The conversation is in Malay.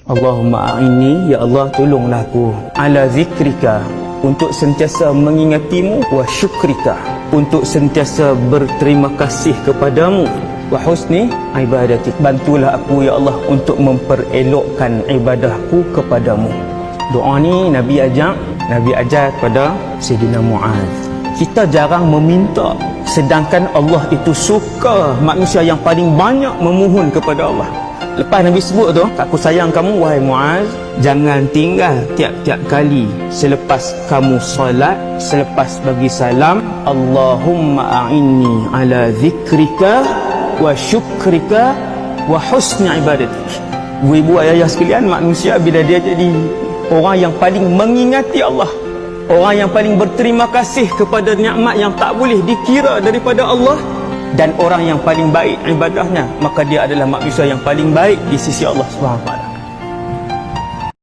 Allahumma a'inni, ya Allah tolonglah aku, ala zikrika, untuk sentiasa mengingatimu, wa syukrika, untuk sentiasa berterima kasih kepadamu, wa husni ibadatik, bantulah aku ya Allah untuk memperelokkan ibadahku kepadamu. Doa ni Nabi ajar kepada Sayyidina Muaz. Kita jarang meminta, sedangkan Allah itu suka manusia yang paling banyak memohon kepada Allah. Lepas Nabi sebut tu, aku sayang kamu wahai Muaz, jangan tinggal tiap-tiap kali selepas kamu solat, selepas bagi salam, Allahumma a'inni ala zikrika wa syukrika wa husni ibadatik. Ibu-ibu ayah sekalian, manusia bila dia jadi orang yang paling mengingati Allah, orang yang paling berterima kasih kepada nikmat yang tak boleh dikira daripada Allah, dan orang yang paling baik ibadahnya, maka dia adalah manusia yang paling baik di sisi Allah SWT.